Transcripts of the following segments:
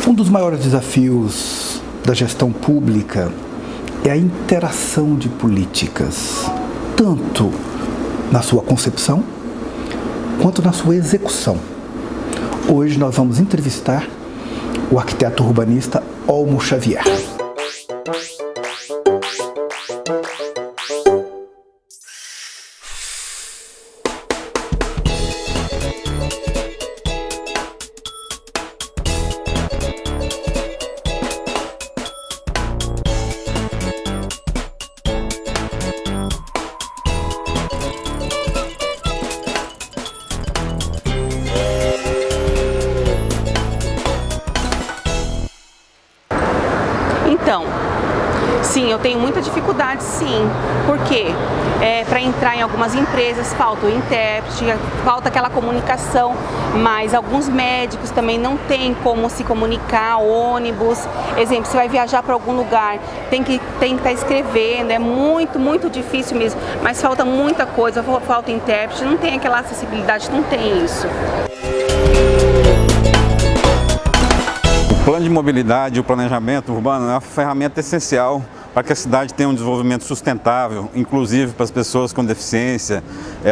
Um dos maiores desafios da gestão pública é a interação de políticas, tanto na sua concepção quanto na sua execução. Hoje nós vamos entrevistar o arquiteto urbanista Olmo Xavier. Então, sim, eu tenho muita dificuldade, sim, porque para entrar em algumas empresas falta o intérprete, falta aquela comunicação, mas alguns médicos também não têm como se comunicar, ônibus, exemplo, você vai viajar para algum lugar, tem que estar escrevendo, é muito difícil mesmo, mas falta muita coisa, falta intérprete, não tem aquela acessibilidade, não tem isso. O plano de mobilidade e o planejamento urbano é uma ferramenta essencial para que a cidade tenha um desenvolvimento sustentável, inclusive para as pessoas com deficiência,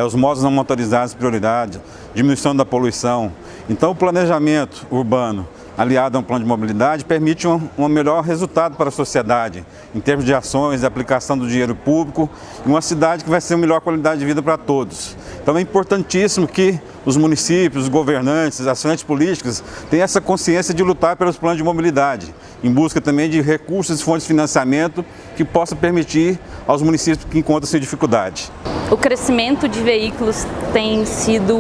os modos não motorizados prioridade, diminuição da poluição. Então o planejamento urbano aliado a um plano de mobilidade permite um melhor resultado para a sociedade, em termos de ações, de aplicação do dinheiro público, e uma cidade que vai ser uma melhor qualidade de vida para todos. Então é importantíssimo que os municípios, os governantes, as frentes políticas tenham essa consciência de lutar pelos planos de mobilidade, em busca também de recursos e fontes de financiamento que possam permitir aos municípios que encontram-se em dificuldade. O crescimento de veículos tem sido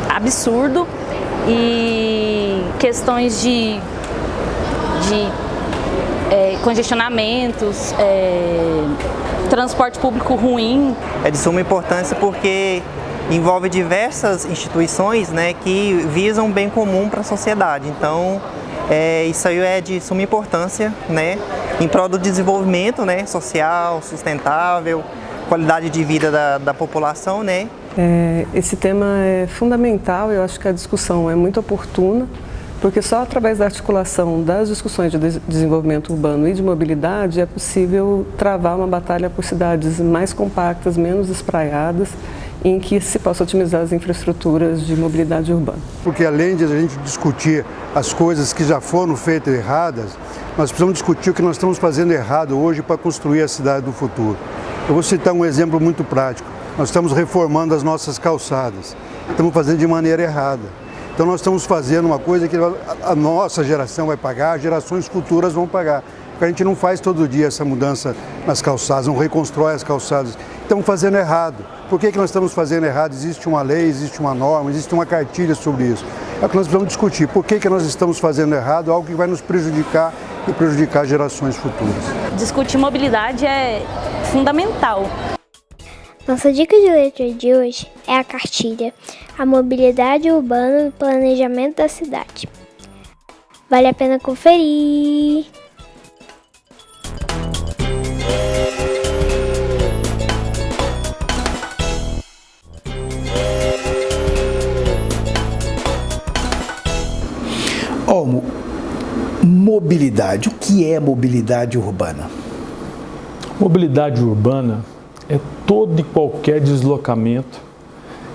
absurdo e questões de congestionamentos, transporte público ruim. É de suma importância porque envolve diversas instituições, né, que visam um bem comum para a sociedade. Então, isso aí é de suma importância, né, em prol do desenvolvimento, né, social, sustentável, qualidade de vida da população, né. Esse tema é fundamental, eu acho que a discussão é muito oportuna, porque só através da articulação das discussões de desenvolvimento urbano e de mobilidade é possível travar uma batalha por cidades mais compactas, menos espraiadas, em que se possa otimizar as infraestruturas de mobilidade urbana. Porque além de a gente discutir as coisas que já foram feitas erradas, nós precisamos discutir o que nós estamos fazendo errado hoje para construir a cidade do futuro. Eu vou citar um exemplo muito prático. Nós estamos reformando as nossas calçadas, estamos fazendo de maneira errada. Então nós estamos fazendo uma coisa que a nossa geração vai pagar, as gerações futuras vão pagar. Porque a gente não faz todo dia essa mudança nas calçadas, não reconstrói as calçadas. Estamos fazendo errado. Por que nós estamos fazendo errado? Existe uma lei, existe uma norma, existe uma cartilha sobre isso. É o que nós precisamos discutir. Por que nós estamos fazendo errado? Algo que vai nos prejudicar e prejudicar gerações futuras. Discutir mobilidade é fundamental. Nossa dica de letra de hoje é a cartilha A Mobilidade Urbana no Planejamento da Cidade. Vale a pena conferir! Olmo, mobilidade. O que é mobilidade urbana? Mobilidade urbana é todo e qualquer deslocamento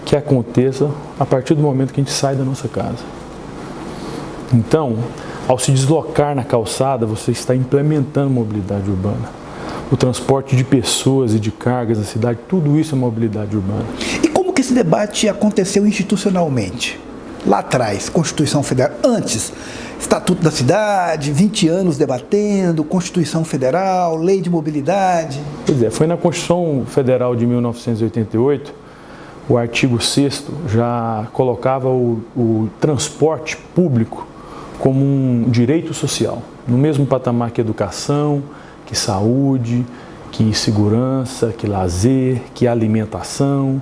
que aconteça a partir do momento que a gente sai da nossa casa. Então, ao se deslocar na calçada, você está implementando mobilidade urbana. O transporte de pessoas e de cargas na cidade, tudo isso é mobilidade urbana. E como que esse debate aconteceu institucionalmente? Lá atrás, Constituição Federal, antes, Estatuto da Cidade, 20 anos debatendo, Constituição Federal, Lei de Mobilidade. Pois é, foi na Constituição Federal de 1988, o artigo 6º já colocava o transporte público como um direito social, no mesmo patamar que educação, que saúde, que segurança, que lazer, que alimentação,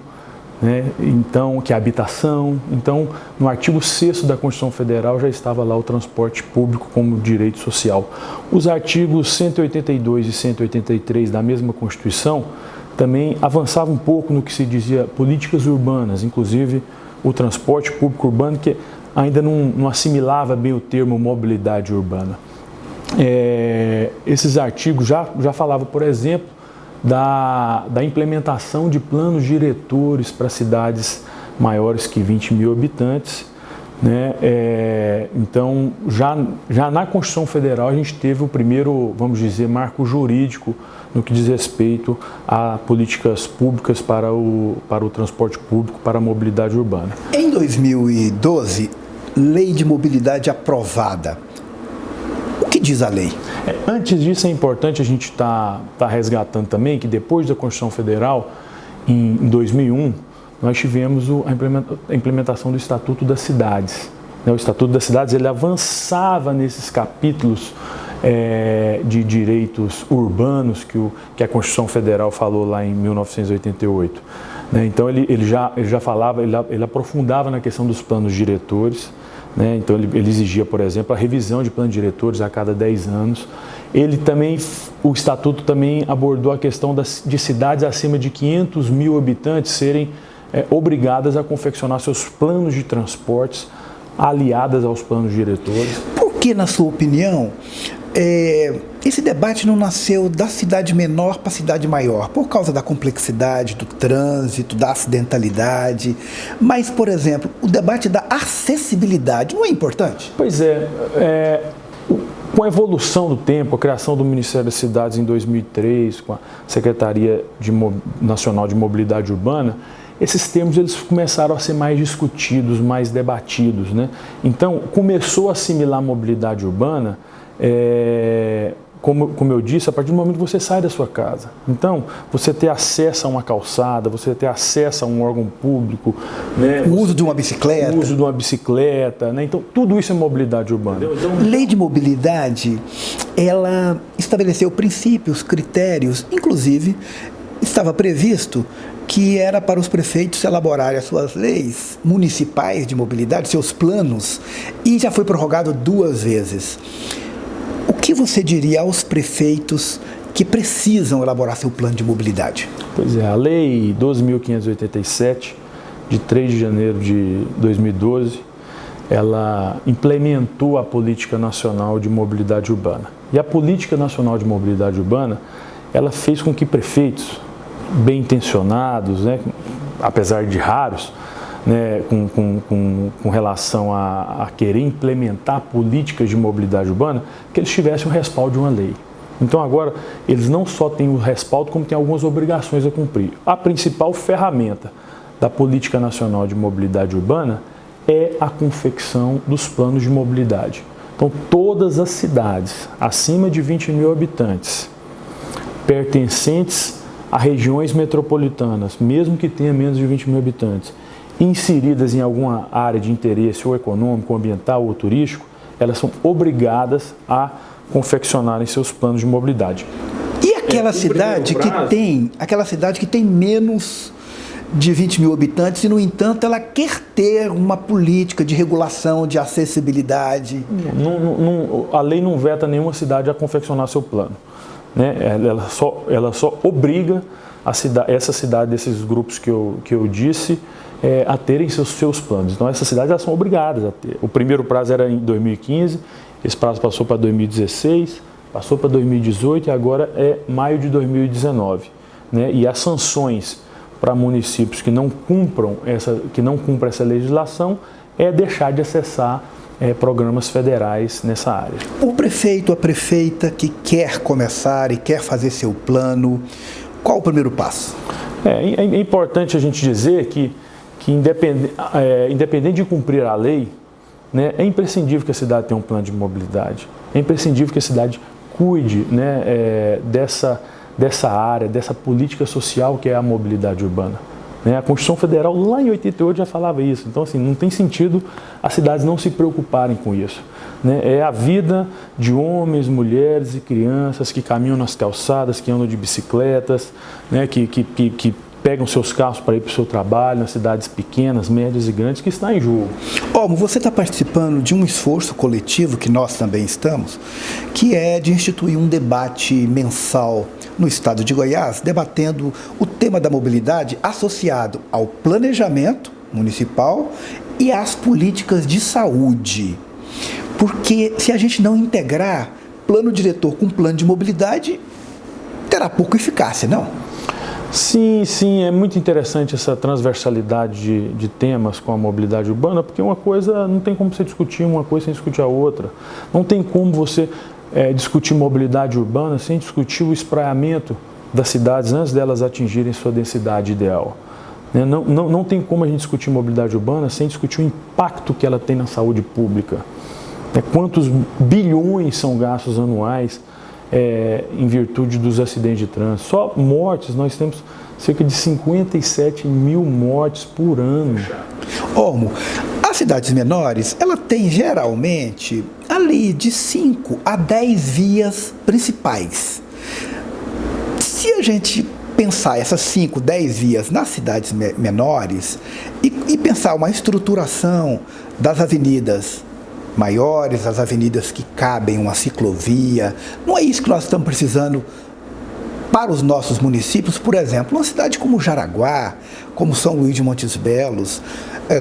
né? Então, que habitação. Então, no artigo 6º da Constituição Federal já estava lá o transporte público como direito social. Os artigos 182 e 183 da mesma Constituição também avançavam um pouco no que se dizia políticas urbanas, inclusive o transporte público urbano, que ainda não assimilava bem o termo mobilidade urbana. Esses artigos já falavam, por exemplo, da implementação de planos diretores para cidades maiores que 20 mil habitantes, né? Então, já na Constituição Federal, a gente teve o primeiro, vamos dizer, marco jurídico no que diz respeito a políticas públicas para o transporte público, para a mobilidade urbana. Em 2012, Lei de Mobilidade aprovada. O que diz a lei? Antes disso, é importante a gente tá resgatando também que depois da Constituição Federal, em 2001, nós tivemos a implementação do Estatuto das Cidades. O Estatuto das Cidades ele avançava nesses capítulos de direitos urbanos que a Constituição Federal falou lá em 1988. Então ele já falava, ele aprofundava na questão dos planos diretores. Então ele exigia, por exemplo, a revisão de planos diretores a cada 10 anos. O Estatuto também abordou a questão de cidades acima de 500 mil habitantes serem obrigadas a confeccionar seus planos de transportes aliadas aos planos diretores. Por que, na sua opinião, esse debate não nasceu da cidade menor para a cidade maior? Por causa da complexidade do trânsito, da acidentalidade. Mas, por exemplo, o debate da acessibilidade não é importante? Pois com a evolução do tempo, a criação do Ministério das Cidades em 2003, com a Secretaria Nacional de Mobilidade Urbana, esses termos eles começaram a ser mais discutidos, mais debatidos, né? Então, começou a assimilar a mobilidade urbana, como eu disse, a partir do momento que você sai da sua casa. Então, você ter acesso a uma calçada, você ter acesso a um órgão público, né? O uso de uma bicicleta. O uso de uma bicicleta, né? Então, tudo isso é mobilidade urbana. Então, Lei de mobilidade, ela estabeleceu princípios, critérios, inclusive estava previsto que era para os prefeitos elaborarem as suas leis municipais de mobilidade, seus planos, e já foi prorrogado 2 vezes. O que você diria aos prefeitos que precisam elaborar seu plano de mobilidade? Pois é, a Lei 12.587, de 3 de janeiro de 2012, ela implementou a Política Nacional de Mobilidade Urbana. E a Política Nacional de Mobilidade Urbana, ela fez com que prefeitos bem intencionados, né, apesar de raros, né, com relação a querer implementar políticas de mobilidade urbana, que eles tivessem o respaldo de uma lei. Então agora eles não só têm o respaldo, como têm algumas obrigações a cumprir. A principal ferramenta da Política Nacional de Mobilidade Urbana é a confecção dos planos de mobilidade. Então todas as cidades acima de 20 mil habitantes, pertencentes a regiões metropolitanas, mesmo que tenha menos de 20 mil habitantes, inseridas em alguma área de interesse ou econômico, ou ambiental ou turístico, elas são obrigadas a confeccionarem seus planos de mobilidade. E aquela cidade que tem menos de 20 mil habitantes e, no entanto, ela quer ter uma política de regulação, de acessibilidade? A lei não veta nenhuma cidade a confeccionar seu plano. Né? Ela só obriga essa cidade, desses grupos que eu disse, a terem seus planos. Então, essas cidades elas são obrigadas a ter. O primeiro prazo era em 2015, esse prazo passou para 2016, passou para 2018 e agora é maio de 2019. Né? E as sanções para municípios que não cumpram essa legislação é deixar de acessar programas federais nessa área. O prefeito, a prefeita que quer começar e quer fazer seu plano, qual o primeiro passo? É importante a gente dizer que independente de cumprir a lei, né, é imprescindível que a cidade tenha um plano de mobilidade, é imprescindível que a cidade cuide, né, dessa área, dessa política social que é a mobilidade urbana. A Constituição Federal, lá em 88, já falava isso. Então, assim, não tem sentido as cidades não se preocuparem com isso. É a vida de homens, mulheres e crianças que caminham nas calçadas, que andam de bicicletas, né, que pegam seus carros para ir para o seu trabalho, nas cidades pequenas, médias e grandes, que está em jogo. Olmo, você está participando de um esforço coletivo, que nós também estamos, que é de instituir um debate mensal no estado de Goiás, debatendo o tema da mobilidade associado ao planejamento municipal e às políticas de saúde. Porque se a gente não integrar plano diretor com plano de mobilidade, terá pouca eficácia, não? Sim, é muito interessante essa transversalidade de temas com a mobilidade urbana, porque uma coisa, não tem como você discutir uma coisa sem discutir a outra. Não tem como você discutir mobilidade urbana sem discutir o espraiamento das cidades antes delas atingirem sua densidade ideal. Não tem como a gente discutir mobilidade urbana sem discutir o impacto que ela tem na saúde pública. Quantos bilhões são gastos anuais em virtude dos acidentes de trânsito. Só mortes, nós temos cerca de 57 mil mortes por ano. Olmo, as cidades menores, ela tem geralmente ali de 5 a 10 vias principais. Se a gente pensar essas 5, 10 vias nas cidades menores e pensar uma estruturação das avenidas maiores, as avenidas que cabem uma ciclovia, não é isso que nós estamos precisando para os nossos municípios. Por exemplo, uma cidade como Jaraguá, como São Luís de Montes Belos,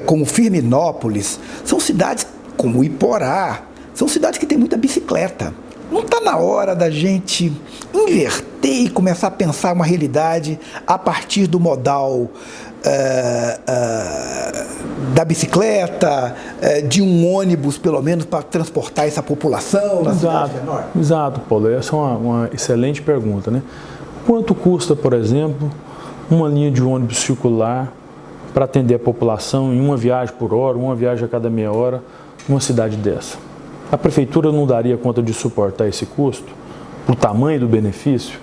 como Firminópolis, são cidades como Iporá, são cidades que têm muita bicicleta. Não está na hora da gente inverter e começar a pensar uma realidade a partir do modal da bicicleta, de um ônibus, pelo menos, para transportar essa população na cidade menor? Exato, Paulo. Essa é uma excelente pergunta, né? Quanto custa, por exemplo, uma linha de ônibus circular para atender a população em uma viagem por hora, uma viagem a cada meia hora, numa cidade dessa? A prefeitura não daria conta de suportar esse custo, por tamanho do benefício?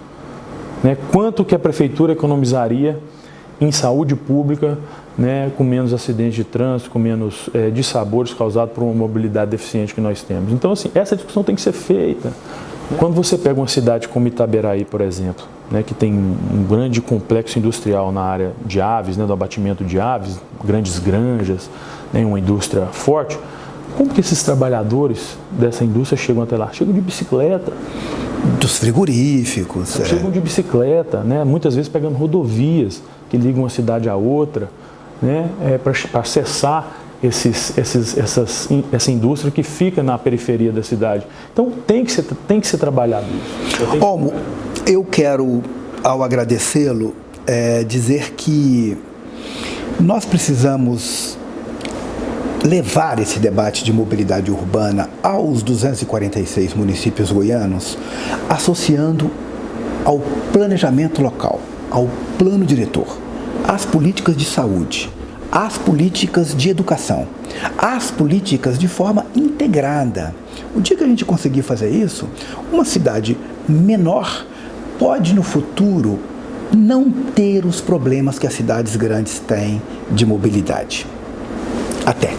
Né? Quanto que a prefeitura economizaria em saúde pública, né, com menos acidentes de trânsito, com menos dissabores causados por uma mobilidade deficiente que nós temos? Então, assim, essa discussão tem que ser feita. Quando você pega uma cidade como Itaberaí, por exemplo, né, que tem um grande complexo industrial na área de aves, né, do abatimento de aves, grandes granjas, né, uma indústria forte, como que esses trabalhadores dessa indústria chegam até lá? Chegam de bicicleta. Dos frigoríficos. Chegam de bicicleta, né, muitas vezes pegando rodovias que ligam uma cidade a outra, né, para acessar essa indústria que fica na periferia da cidade. Então tem que ser trabalhado isso. Olmo, eu quero, ao agradecê-lo, dizer que nós precisamos levar esse debate de mobilidade urbana aos 246 municípios goianos, associando ao planejamento local, ao plano diretor, às políticas de saúde, às políticas de educação, às políticas de forma integrada. O dia que a gente conseguir fazer isso, uma cidade menor pode no futuro não ter os problemas que as cidades grandes têm de mobilidade. Até!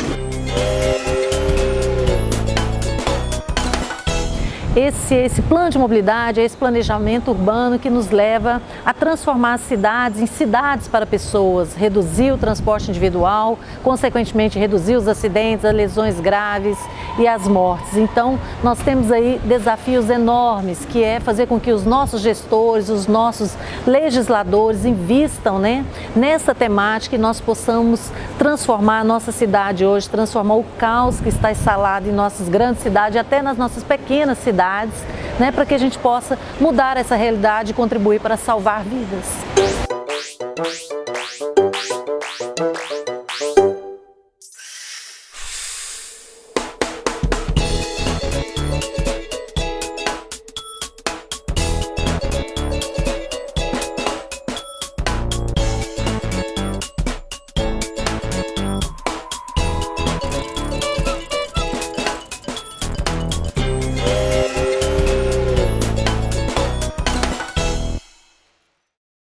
Esse plano de mobilidade, esse planejamento urbano que nos leva a transformar as cidades em cidades para pessoas, reduzir o transporte individual, consequentemente reduzir os acidentes, as lesões graves e as mortes. Então, nós temos aí desafios enormes, que é fazer com que os nossos gestores, os nossos legisladores invistam, né, nessa temática e nós possamos transformar a nossa cidade hoje, transformar o caos que está instalado em nossas grandes cidades, até nas nossas pequenas cidades, né, para que a gente possa mudar essa realidade e contribuir para salvar vidas.